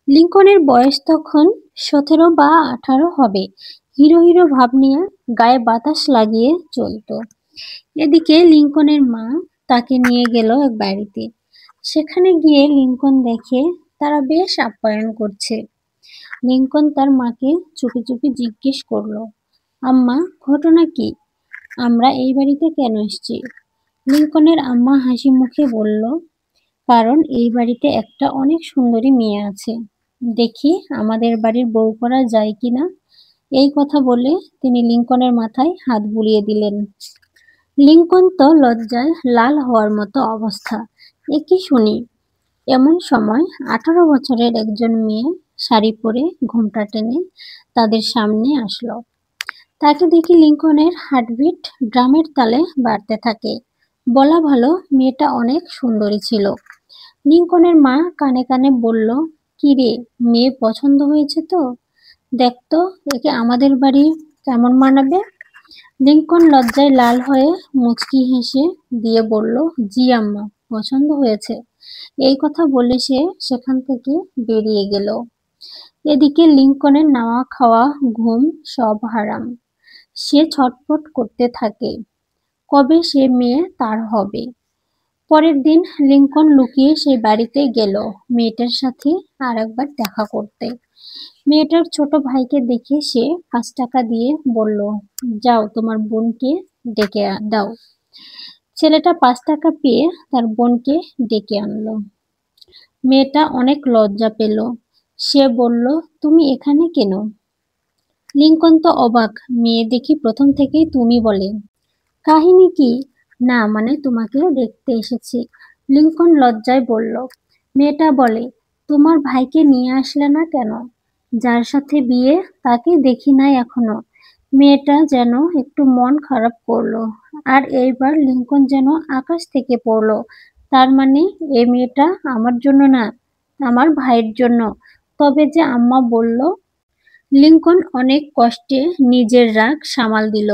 লিংকনের বয়স তখন ১৭ বা ১৮ হবে। হিরো হিরো ভাব নিয়ে গায়ে বাতাস লাগিয়ে চলতো। এদিকে লিংকনের মা তাকে নিয়ে গেল এক বাড়িতে। সেখানে গিয়ে লিংকন দেখে তারা বেশ আপ্যায়ন করছে। লিংকন তার মাকে চুপি চুপি জিজ্ঞেস করলো, আম্মা, ঘটনা কি? আমরা এই বাড়িতে কেন এসেছি? লিংকনের আম্মা হাসি মুখে বলল, কারণ এই বাড়িতে একটা অনেক সুন্দরী মেয়ে আছে। দেখি আমাদের বাড়ির বউ করা যায় কিনা। এই কথা বলে তিনি লিংকনের মাথায় হাত বুলিয়ে দিলেন। লিংকন তো লজ্জায় লাল হওয়ার মতো অবস্থা। এ কি শুনি! এমন সময় ১৮ বছরের একজন মেয়ে শাড়ি পরে ঘোমটা টেনে তাদের সামনে আসলো। তাকে দেখে লিংকনের হার্টবিট ড্রামের তালে বাড়তে থাকে। বলা ভালো, মেয়েটা অনেক সুন্দরী ছিল। লিংকনের মা কানে কানে বলল, কি রে, মেয়ে পছন্দ হয়েছে তো? দেখতো একে আমাদের বাড়ি কেমন মানাবে। লিংকন লজ্জায় লাল হয়ে মুচকি হেসে দিয়ে বলল, জি আম্মা, পছন্দ হয়েছে। এই কথা বলে সে সেখান থেকে বেরিয়ে গেল। এদিকে লিংকনের নাওয়া খাওয়া ঘুম সব হারাম। সে ছটফট করতে থাকে, কবে সে মেয়ে তার হবে। পরের দিন লিংকন লুকিয়ে সেই বাড়িতে গেল মেয়েটার সাথে আর একবার দেখা করতে। মেয়েটার ছোট ভাইকে দেখে সে ৫ টাকা দিয়ে বলল, যাও তোমার বোনকে ডেকে দাও। ছেলেটা ৫ টাকা পেয়ে তার বোনকে ডেকে আনলো। মেয়েটা অনেক লজ্জা পেল। সে বলল, তুমি এখানে কেন? লিংকন তো অবাক, মেয়ে দেখি প্রথম থেকেই তুমি বলে। কাহিনী কি? না মানে তোমাকে দেখতে এসেছি। লিংকন লজ্জায় বলল। মেয়েটা বলে, তোমার ভাইকে নিয়ে আসলে না কেন? যার সাথে বিয়ে তাকে দেখি নাই এখনো। মেয়েটা যেন একটু মন খারাপ করলো। আর এইবার লিংকন যেন আকাশ থেকে পড়লো। তার মানে এই মেয়েটা আমার জন্য না, আমার ভাইয়ের জন্য। তবে যে আম্মা বলল। লিংকন অনেক কষ্টে নিজের রাগ সামাল দিল।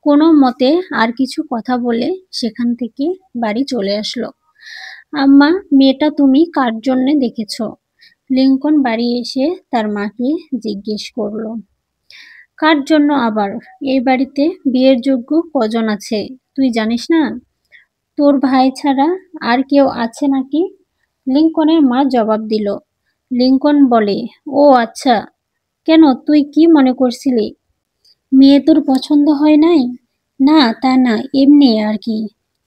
কোনো মতে আর কিছু কথা বলে সেখান থেকে বাড়ি চলে আসলো। আম্মা, মেয়েটা তুমি কার জন্যে দেখেছ? লিংকন বাড়ি এসে তার মাকে জিজ্ঞেস করলো। কার জন্য আবার? এই বাড়িতে বিয়ের যোগ্য কজন আছে তুই জানিস না? তোর ভাই ছাড়া আর কেউ আছে নাকি? লিংকনের মা জবাব দিল। লিংকন বলে, ও আচ্ছা, কেন তুই কি মনে করছিলি? মেয়ে তোর পছন্দ হয় নাই? না তা না, এমনি আর কি।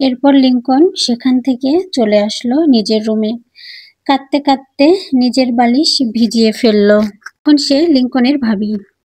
এরপর লিংকন সেখান থেকে চলে আসলো নিজের রুমে। কাঁদতে কাঁদতে নিজের বালিশ ভিজিয়ে ফেললো। এখন সে লিংকনের ভাবি।